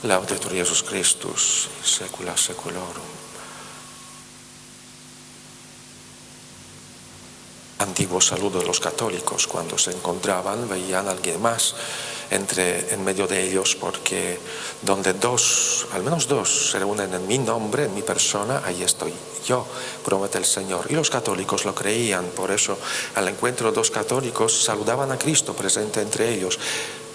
Laudetur Jesus Christus, secula seculorum. Antiguo saludo de los católicos: cuando se encontraban veían a alguien más en medio de ellos, porque donde dos, al menos dos, se reúnen en mi nombre, en mi persona, ahí estoy yo, promete el Señor. Y los católicos lo creían, por eso al encuentro de dos católicos saludaban a Cristo presente entre ellos: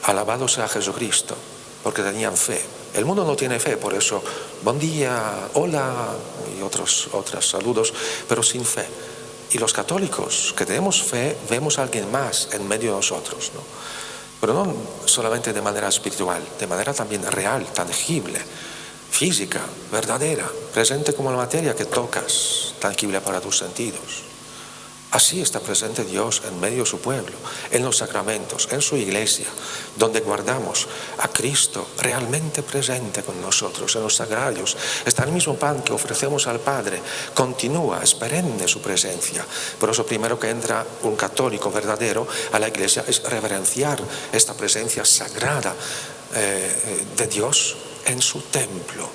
alabado sea Jesucristo, porque tenían fe. El mundo no tiene fe, por eso buen día, hola y otros saludos, pero sin fe. Y los católicos que tenemos fe vemos a alguien más en medio de nosotros, ¿no? Pero no solamente de manera espiritual, de manera también real, tangible, física, verdadera, presente como la materia que tocas, tangible para tus sentidos. Así está presente Dios en medio de su pueblo, en los sacramentos, en su iglesia, donde guardamos a Cristo realmente presente con nosotros, en los sagrarios. Está el mismo pan que ofrecemos al Padre, continúa, es perenne su presencia. Por eso primero que entra un católico verdadero a la iglesia es reverenciar esta presencia sagrada de Dios en su templo,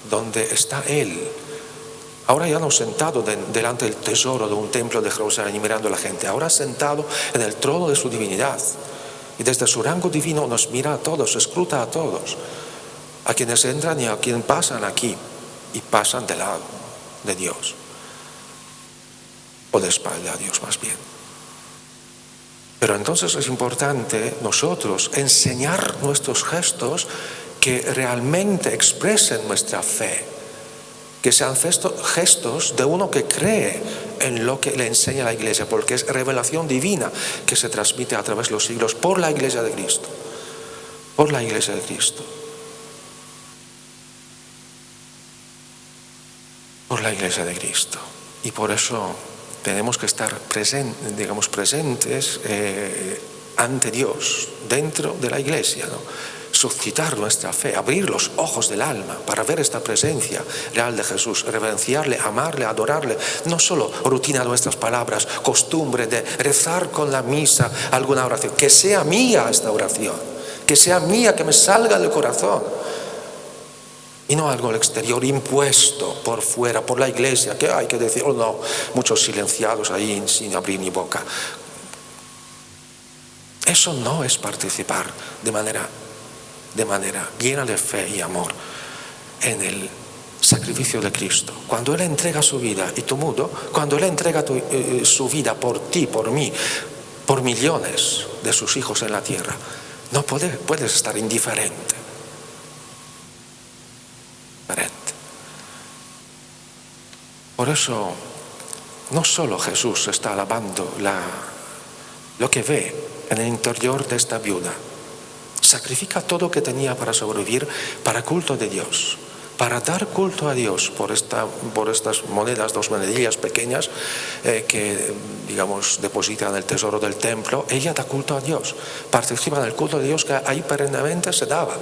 donde está Él. Ahora ya no sentado delante del tesoro de un templo de Jerusalén y mirando a la gente, ahora sentado en el trono de su divinidad. Y desde su rango divino nos mira a todos, escruta a todos, a quienes entran y a quienes pasan aquí, y pasan de lado de Dios, o de espalda a Dios más bien. Pero entonces es importante nosotros enseñar nuestros gestos que realmente expresen nuestra fe, que sean gestos de uno que cree en lo que le enseña la Iglesia, porque es revelación divina que se transmite a través de los siglos por la Iglesia de Cristo, por la Iglesia de Cristo, por la Iglesia de Cristo. Y por eso tenemos que estar presentes ante Dios, dentro de la Iglesia, ¿no? Suscitar nuestra fe, abrir los ojos del alma para ver esta presencia real de Jesús, reverenciarle, amarle, adorarle. No solo rutina de nuestras palabras, costumbre de rezar con la misa alguna oración, que sea mía esta oración, que sea mía, que me salga del corazón, y no algo al exterior impuesto por fuera, por la iglesia, que hay que decir, no, muchos silenciados ahí sin abrir ni boca. Eso no es participar de manera llena de fe y amor en el sacrificio de Cristo. Cuando Él entrega su vida, y tú mudo, cuando Él entrega su vida por ti, por mí, por millones de sus hijos en la tierra, no puedes estar indiferente. Por eso no solo Jesús está alabando lo que ve en el interior de esta viuda. Sacrifica todo lo que tenía para sobrevivir, para culto de Dios, para dar culto a Dios por estas monedas, 2 monedillas pequeñas que, digamos, depositan el tesoro del templo. Ella da culto a Dios, participa en el culto de Dios que ahí perennemente se daba,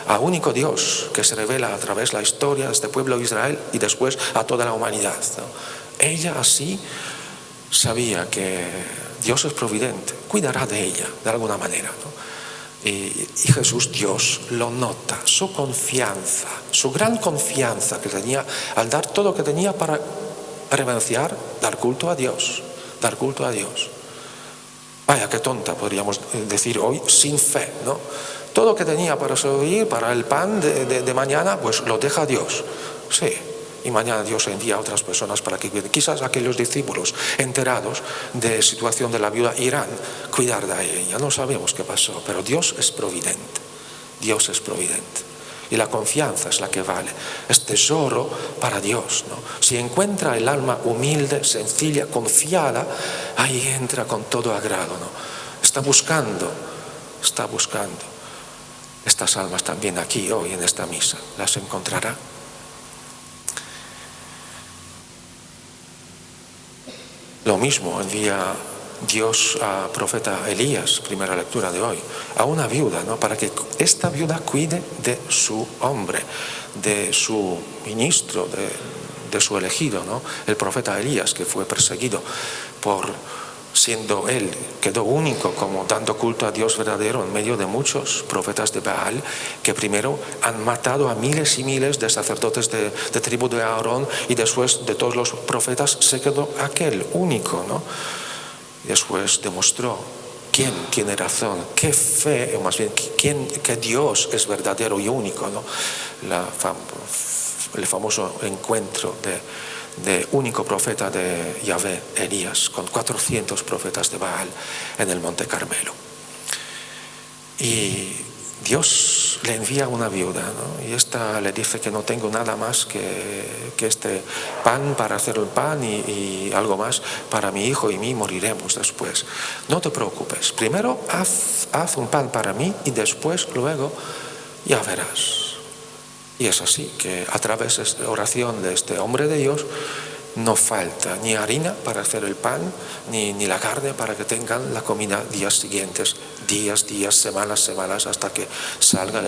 a único Dios que se revela a través de la historia de este pueblo de Israel y después a toda la humanidad, ¿no? Ella así sabía que Dios es providente, cuidará de ella de alguna manera, ¿no? Y Jesús, Dios, lo nota, su confianza, su gran confianza que tenía al dar todo lo que tenía para reverenciar, dar culto a Dios, dar culto a Dios. Vaya, qué tonta podríamos decir hoy, sin fe, ¿no? Todo lo que tenía para sobrevivir, para el pan de mañana, pues lo deja a Dios. Sí. Y mañana Dios envía a otras personas para que cuiden. Quizás aquellos discípulos enterados de la situación de la viuda irán a cuidar de ella. No sabemos qué pasó, pero Dios es providente. Dios es providente. Y la confianza es la que vale. Es tesoro para Dios, ¿no? Si encuentra el alma humilde, sencilla, confiada, ahí entra con todo agrado, ¿no? Está buscando estas almas también aquí hoy en esta misa. Las encontrará. Lo mismo envía Dios a profeta Elías, primera lectura de hoy, a una viuda, ¿no? Para que esta viuda cuide de su hombre, de su ministro, de su elegido, ¿no? El profeta Elías, que fue perseguido por siendo él, quedó único como dando culto a Dios verdadero en medio de muchos profetas de Baal, que primero han matado a miles y miles de sacerdotes de tribu de Aarón, y después de todos los profetas se quedó aquel único, ¿no? Y después demostró quién tiene razón, qué fe, o más bien que Dios es verdadero y único, ¿no? El famoso encuentro de único profeta de Yahvé, Elías, con 400 profetas de Baal en el Monte Carmelo. Y Dios le envía una viuda, ¿no? Y esta le dice que no tengo nada más que este pan para hacer el pan y algo más para mi hijo y mí, moriremos después. No te preocupes, primero haz un pan para mí y después, luego, ya verás. Y es así que a través de esta oración de este hombre de Dios no falta ni harina para hacer el pan, ni la carne para que tengan la comida días siguientes, días, semanas, hasta que salga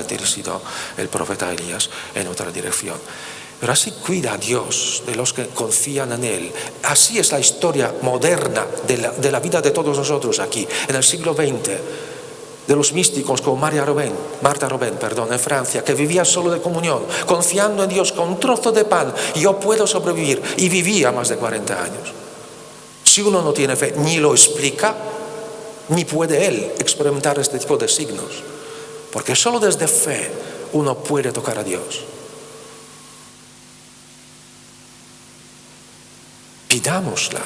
el profeta Elías en otra dirección. Pero así cuida a Dios de los que confían en Él. Así es la historia moderna de la vida de todos nosotros aquí, en el siglo XX. De los místicos como Marta Robin, en Francia, que vivía solo de comunión, confiando en Dios con un trozo de pan. Yo puedo sobrevivir, y vivía más de 40 años. Si uno no tiene fe, ni lo explica, ni puede él experimentar este tipo de signos, porque solo desde fe uno puede tocar a Dios. Pidámosla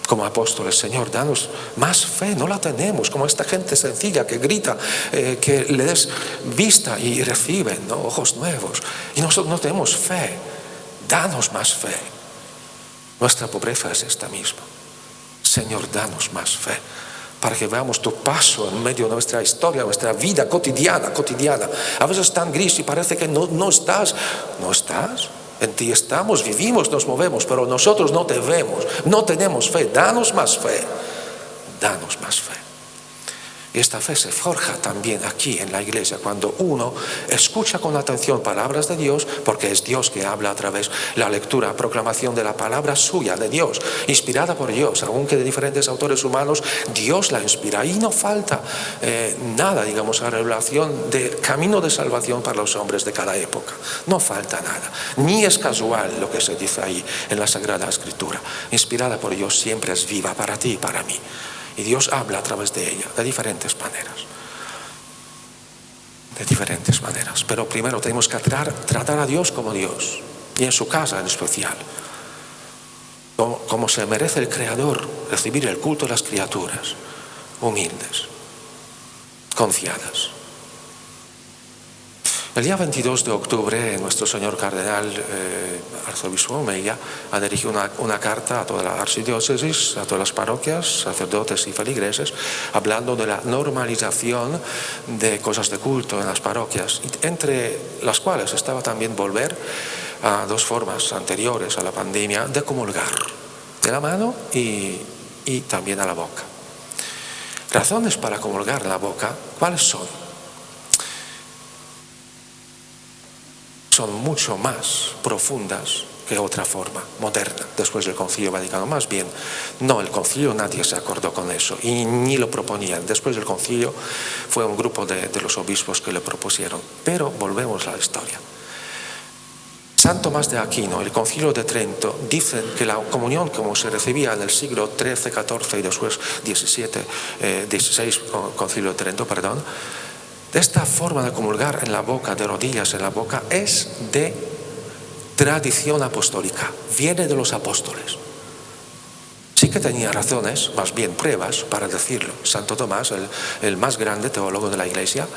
como apóstoles: Señor, danos más fe, no la tenemos, como esta gente sencilla que grita, que le des vista y reciben, ¿no?, ojos nuevos, y nosotros no tenemos fe. Danos más fe. Nuestra pobreza es esta misma. Señor, danos más fe, para que veamos tu paso en medio de nuestra historia, nuestra vida cotidiana. A veces tan gris y parece que no estás. ¿No estás? En ti estamos, vivimos, nos movemos, pero nosotros no te vemos, no tenemos fe. Danos más fe, danos más fe. Y esta fe se forja también aquí en la iglesia, cuando uno escucha con atención palabras de Dios, porque es Dios que habla a través de la lectura, proclamación de la palabra suya, de Dios, inspirada por Dios, aunque de diferentes autores humanos, Dios la inspira. Y no falta nada, digamos, a revelación de camino de salvación para los hombres de cada época. No falta nada. Ni es casual lo que se dice ahí en la Sagrada Escritura. Inspirada por Dios siempre es viva para ti y para mí. Y Dios habla a través de ella, de diferentes maneras. Pero primero tenemos que tratar a Dios como Dios, y en su casa en especial. Como se merece el Creador, recibir el culto de las criaturas, humildes, confiadas. El día 22 de octubre, nuestro señor cardenal, arzobispo Omeya, ha dirigido una carta a toda la archidiócesis, a todas las parroquias, sacerdotes y feligreses, hablando de la normalización de cosas de culto en las parroquias, entre las cuales estaba también volver a dos formas anteriores a la pandemia de comulgar, de la mano y también a la boca. Razones para comulgar en la boca, ¿cuáles son? Son mucho más profundas que otra forma moderna después del Concilio Vaticano. Más bien, no, el Concilio nadie se acordó con eso y ni lo proponían. Después del Concilio fue un grupo de los obispos que lo propusieron. Pero volvemos a la historia. San Tomás de Aquino, el Concilio de Trento, dicen que la comunión como se recibía en el siglo XIII, XIV y después XVI, Concilio de Trento, de esta forma de comulgar en la boca, de rodillas en la boca, es de tradición apostólica, viene de los apóstoles. Sí que tenía razones, más bien pruebas para decirlo. Santo Tomás, el más grande teólogo de la Iglesia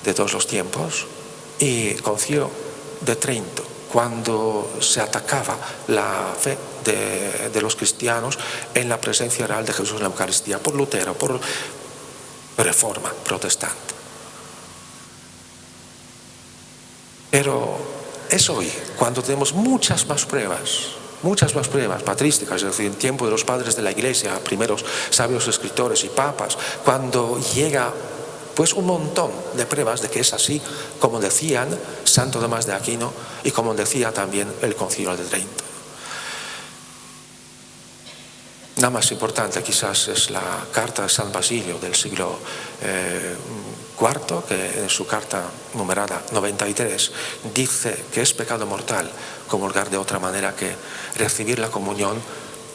de todos los tiempos, y Concilio de Trento, cuando se atacaba la fe de los cristianos en la presencia real de Jesús en la Eucaristía, por Lutero, por Reforma protestante. Pero es hoy, cuando tenemos muchas más pruebas patrísticas, es decir, en tiempo de los padres de la Iglesia, primeros sabios escritores y papas, cuando llega pues un montón de pruebas de que es así, como decían Santo Tomás de Aquino y como decía también el Concilio de Trento. La más importante quizás es la carta de San Basilio del siglo IV, que en su carta numerada 93 dice que es pecado mortal comulgar de otra manera que recibir la comunión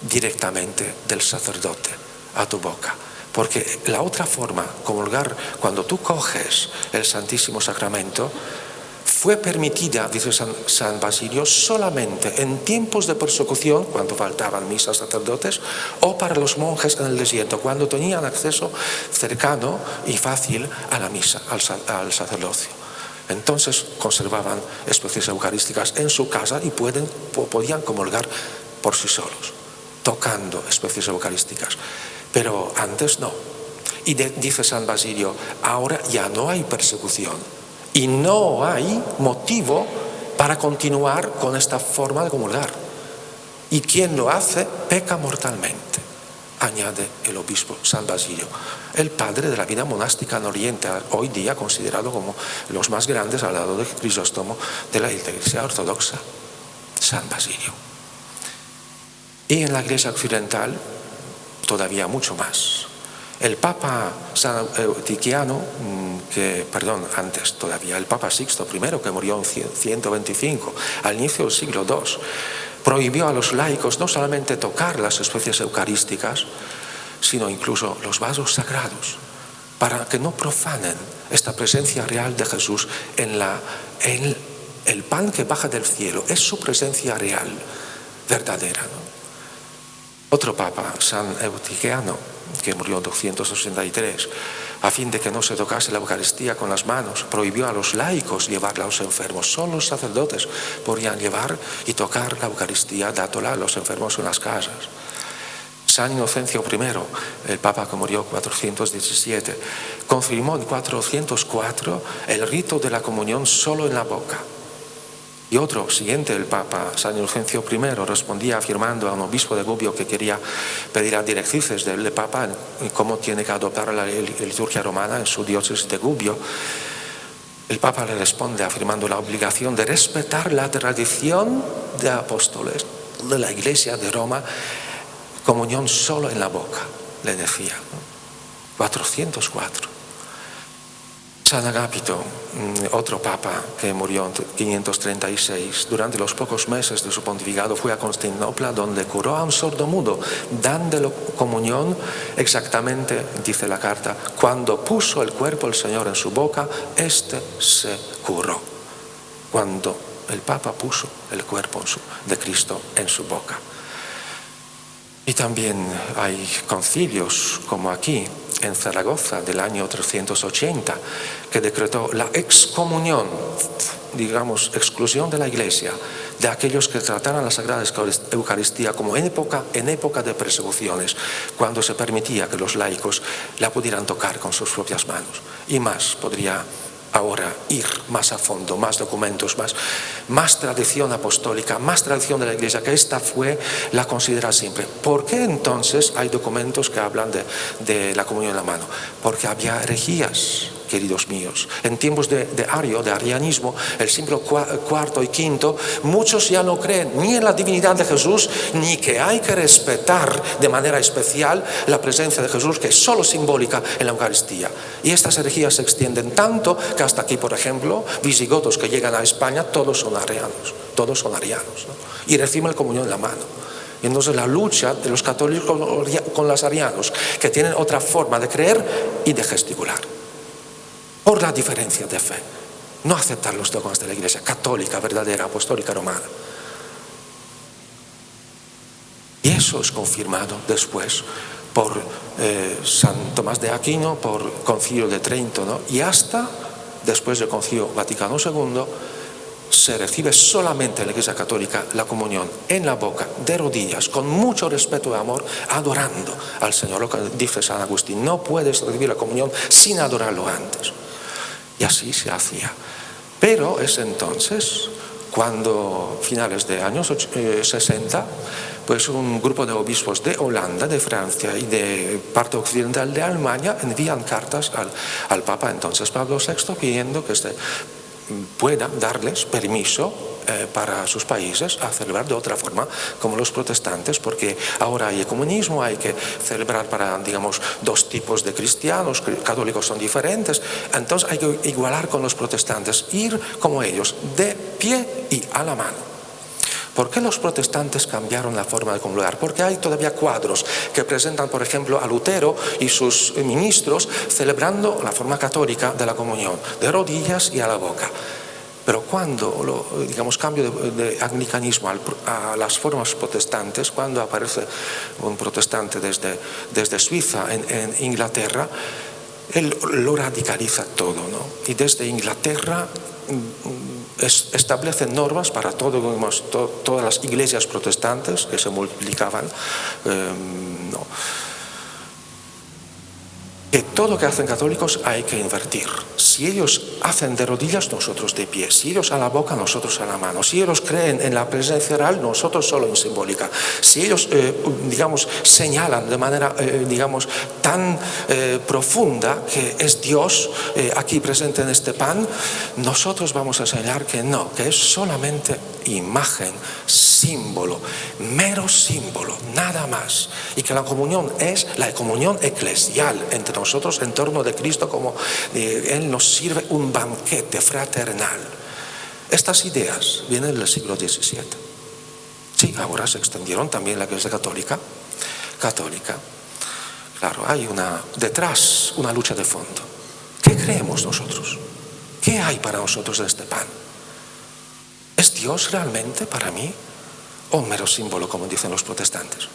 directamente del sacerdote a tu boca. Porque la otra forma, comulgar cuando tú coges el Santísimo Sacramento, fue permitida, dice San Basilio, solamente en tiempos de persecución, cuando faltaban misas sacerdotes, o para los monjes en el desierto, cuando tenían acceso cercano y fácil a la misa, al sacerdocio. Entonces conservaban especies eucarísticas en su casa y podían comulgar por sí solos, tocando especies eucarísticas. Pero antes no. Y dice San Basilio, ahora ya no hay persecución. Y no hay motivo para continuar con esta forma de comulgar. Y quien lo hace peca mortalmente, añade el obispo San Basilio, el padre de la vida monástica en Oriente, hoy día considerado como los más grandes al lado de Crisóstomo de la Iglesia Ortodoxa, San Basilio. Y en la Iglesia occidental todavía mucho más. El Papa San Eutiquiano, el Papa Sixto I, que murió en 125, al inicio del siglo II, prohibió a los laicos no solamente tocar las especies eucarísticas, sino incluso los vasos sagrados, para que no profanen esta presencia real de Jesús en el pan que baja del cielo. Es su presencia real, verdadera, ¿no? Otro Papa, San Eutiquiano, que murió en 283, a fin de que no se tocase la Eucaristía con las manos, prohibió a los laicos llevarla a los enfermos. Solo los sacerdotes podían llevar y tocar la Eucaristía, dándola a los enfermos en las casas. San Inocencio I, el Papa que murió en 417, confirmó en 404 el rito de la comunión solo en la boca. Y otro, siguiente, el Papa San Inocencio I, respondía afirmando a un obispo de Gubbio que quería pedir a directrices del Papa en cómo tiene que adoptar la liturgia romana en su diócesis de Gubbio. El Papa le responde afirmando la obligación de respetar la tradición de apóstoles de la Iglesia de Roma, comunión solo en la boca, le decía, ¿no? 404. San Agapito, otro papa que murió en 536, durante los pocos meses de su pontificado fue a Constantinopla, donde curó a un sordomudo, dándole comunión exactamente, dice la carta, cuando puso el cuerpo del Señor en su boca, éste se curó. Cuando el Papa puso el cuerpo de Cristo en su boca. Y también hay concilios, como aquí, en Zaragoza, del año 380, que decretó la excomunión, digamos, exclusión de la Iglesia, de aquellos que trataran la Sagrada Eucaristía como en época de persecuciones, cuando se permitía que los laicos la pudieran tocar con sus propias manos. Y más podría ahora ir más a fondo, más documentos, más tradición apostólica, más tradición de la Iglesia, que esta fue la considera siempre. ¿Por qué entonces hay documentos que hablan de la comunión en la mano? Porque había herejías, queridos míos. En tiempos de arianismo, el siglo IV y V, muchos ya no creen ni en la divinidad de Jesús, ni que hay que respetar de manera especial la presencia de Jesús, que es solo simbólica en la Eucaristía. Y estas herejías se extienden tanto que hasta aquí, por ejemplo, visigodos que llegan a España, todos son arianos, ¿no? Y reciben la comunión en la mano. Y entonces la lucha de los católicos con los arianos, que tienen otra forma de creer y de gesticular, por la diferencia de fe, no aceptar los dogmas de la Iglesia católica, verdadera, apostólica, romana. Y eso es confirmado después por San Tomás de Aquino, por Concilio de Trento, ¿no? Y hasta después del Concilio Vaticano II se recibe solamente en la Iglesia católica la comunión en la boca, de rodillas, con mucho respeto y amor, adorando al Señor. Lo que dice San Agustín, no puedes recibir la comunión sin adorarlo antes. Y así se hacía. Pero es entonces cuando, finales de años 60, pues un grupo de obispos de Holanda, de Francia y de parte occidental de Alemania envían cartas al Papa entonces Pablo VI pidiendo que pueda darles permiso para sus países a celebrar de otra forma como los protestantes, porque ahora hay ecumenismo, hay que celebrar para, digamos, dos tipos de cristianos, católicos son diferentes, entonces hay que igualar con los protestantes, ir como ellos, de pie y a la mano. ¿Por qué los protestantes cambiaron la forma de comulgar? Porque hay todavía cuadros que presentan, por ejemplo, a Lutero y sus ministros celebrando la forma católica de la comunión, de rodillas y a la boca. Pero cuando, digamos, cambio de anglicanismo a las formas protestantes, cuando aparece un protestante desde Suiza en Inglaterra, él lo radicaliza todo, ¿no? Y desde Inglaterra establecen normas para todas las iglesias protestantes que se multiplicaban, ¿no? Que todo lo que hacen católicos hay que invertir. Si ellos hacen de rodillas, nosotros de pie. Si ellos a la boca, nosotros a la mano. Si ellos creen en la presencia real, nosotros solo en simbólica. Si ellos, digamos, señalan de manera, digamos, tan profunda que es Dios aquí presente en este pan, nosotros vamos a señalar que no, que es solamente imagen, símbolo, mero símbolo, nada más. Y que la comunión es la comunión eclesial entre nosotros en torno de Cristo, como Él nos sirve un banquete fraternal. Estas ideas vienen del siglo XVII. Sí, ahora se extendieron también a la Iglesia católica. Claro, hay detrás una lucha de fondo. ¿Qué creemos nosotros? ¿Qué hay para nosotros en este pan? ¿Es Dios realmente para mí o un mero símbolo, como dicen los protestantes?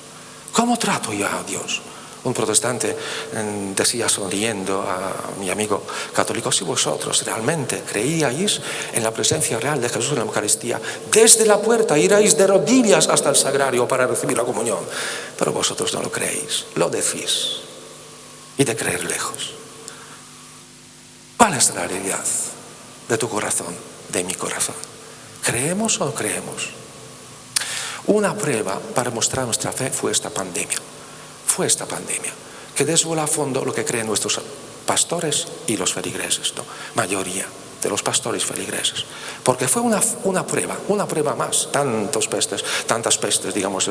¿Cómo trato yo a Dios? Un protestante decía sonriendo a mi amigo católico: si vosotros realmente creíais en la presencia real de Jesús en la Eucaristía, desde la puerta iráis de rodillas hasta el sagrario para recibir la comunión. Pero vosotros no lo creéis, lo decís, y de creer lejos. ¿Cuál es la realidad de tu corazón, de mi corazón? ¿Creemos o no creemos? Una prueba para mostrar nuestra fe fue esta pandemia. Que desveló a fondo lo que creen nuestros pastores y los feligreses, ¿no? Mayoría de los pastores y feligreses. Porque fue una prueba más, tantas pestes, digamos,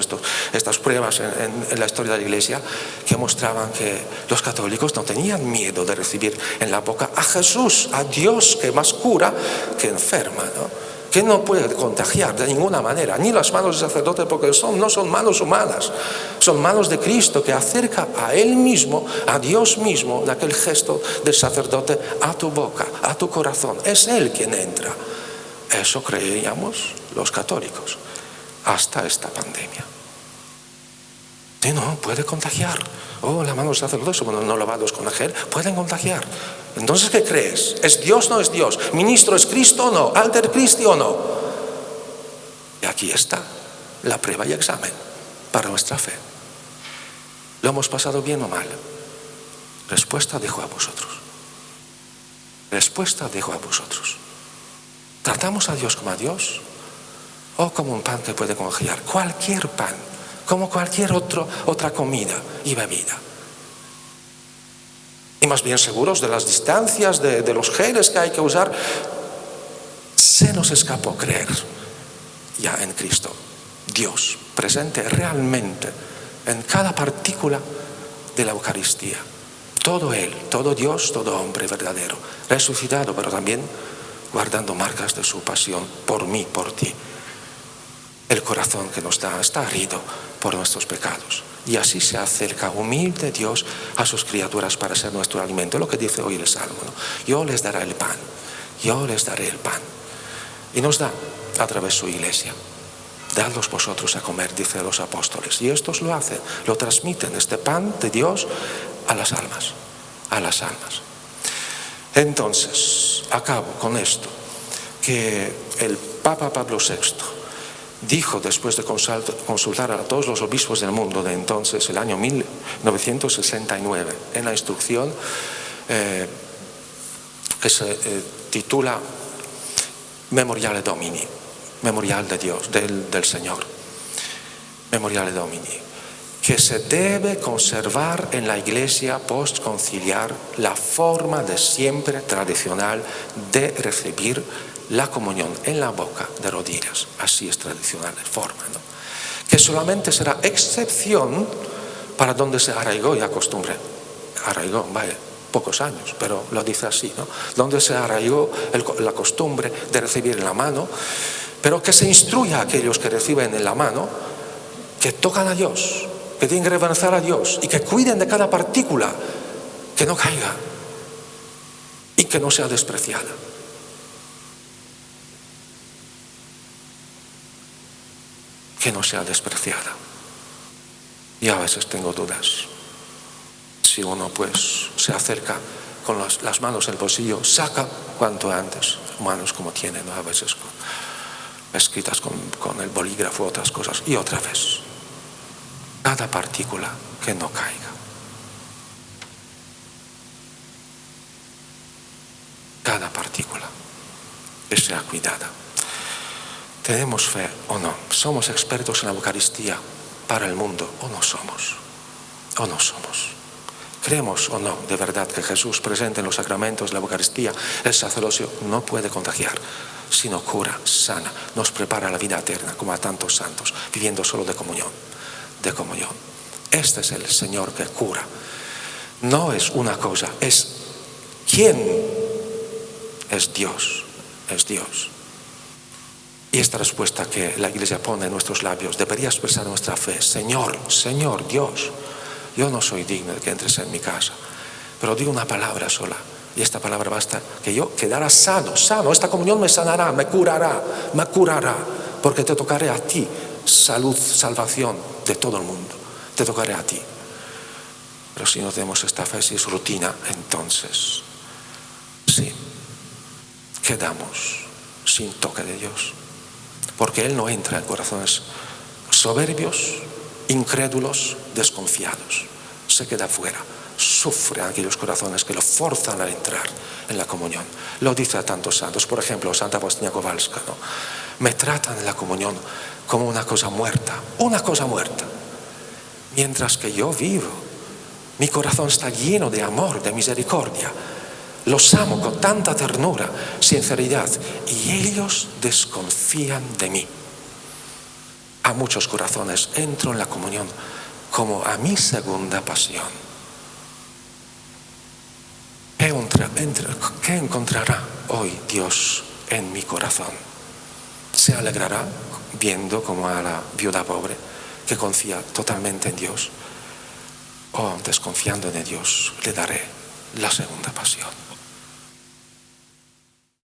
estas pruebas en la historia de la Iglesia, que mostraban que los católicos no tenían miedo de recibir en la boca a Jesús, a Dios, que más cura que enferma, ¿no? Que no puede contagiar de ninguna manera, ni las manos del sacerdote, porque no son manos humanas, son manos de Cristo, que acerca a Él mismo, a Dios mismo, de aquel gesto del sacerdote a tu boca, a tu corazón. Es Él quien entra. Eso creíamos los católicos hasta esta pandemia. Sí, no, puede contagiar. La mano del sacerdote, no lavados con la gel, pueden contagiar. Entonces, ¿qué crees? ¿Es Dios o no es Dios? ¿Ministro es Cristo o no? ¿Alter Christi o no? Y aquí está la prueba y examen para nuestra fe. ¿Lo hemos pasado bien o mal? Respuesta dejo a vosotros. ¿Tratamos a Dios como a Dios o como un pan que puede congelar? Cualquier pan, como cualquier otra comida y bebida. Y más bien seguros de las distancias, de los geles que hay que usar. Se nos escapó creer ya en Cristo, Dios presente realmente en cada partícula de la Eucaristía. Todo Él, todo Dios, todo hombre verdadero, resucitado, pero también guardando marcas de su pasión por mí, por ti. El corazón que nos da está herido por nuestros pecados. Y así se acerca humilde Dios a sus criaturas para ser nuestro alimento. Lo que dice hoy el Salmo, ¿no? Yo les daré el pan. Y nos da a través de su iglesia. Dadlos vosotros a comer, dice los apóstoles. Y estos lo hacen, lo transmiten, este pan de Dios a las almas. Entonces, acabo con esto, que el Papa Pablo VI dijo, después de consultar a todos los obispos del mundo de entonces, el año 1969, en la instrucción que se titula Memoriale Domini, memorial de Dios, del Señor, Memoriale Domini. que se debe conservar en la iglesia postconciliar la forma de siempre tradicional de recibir la comunión en la boca de rodillas. Así es tradicional la forma, ¿no? Que solamente será excepción para donde se arraigó ya costumbre. Arraigó, vaya, pocos años, pero lo dice así, ¿no? Donde se arraigó la costumbre de recibir en la mano, pero que se instruya a aquellos que reciben en la mano, que tocan a Dios, que tienen que reverenciar a Dios y que cuiden de cada partícula, que no caiga y que no sea despreciada. Que no sea despreciada. Y a veces tengo dudas. Si uno pues se acerca con las manos en el bolsillo, saca cuanto antes, manos como tiene, ¿no? A veces escritas con el bolígrafo, otras cosas, y otra vez. Cada partícula que no caiga. Cada partícula que sea cuidada. ¿Tenemos fe o no? ¿Somos expertos en la Eucaristía para el mundo o no somos? ¿O no somos? ¿Creemos o no de verdad que Jesús presente en los sacramentos de la Eucaristía, el sacerdocio no puede contagiar, sino cura, sana, nos prepara a la vida eterna como a tantos santos, viviendo solo de comunión? De comunión. Este es el Señor que cura. No es una cosa, es ¿quién? Es Dios, es Dios. Y esta respuesta que la Iglesia pone en nuestros labios debería expresar nuestra fe. Señor, Señor, Dios, yo no soy digno de que entres en mi casa, pero digo una palabra sola, y esta palabra basta que yo quedara sano, esta comunión me sanará, me curará, porque te tocaré a ti, salud, salvación de todo el mundo, te tocaré a ti. Pero si no tenemos esta fe, si es rutina, entonces sí, quedamos sin toque de Dios. Porque Él no entra en corazones soberbios, incrédulos, desconfiados. Se queda fuera. Sufre a aquellos corazones que lo forzan a entrar en la comunión. Lo dice a tantos santos. Por ejemplo, Santa Faustina Kowalska, ¿no? Me tratan en la comunión como una cosa muerta. Una cosa muerta. Mientras que yo vivo. Mi corazón está lleno de amor, de misericordia. Los amo con tanta ternura, sinceridad, y ellos desconfían de mí. A muchos corazones entro en la comunión como a mi segunda pasión. ¿Qué encontrará hoy Dios en mi corazón? ¿Se alegrará viendo como a la viuda pobre que confía totalmente en Dios? ¿O desconfiando de Dios le daré la segunda pasión?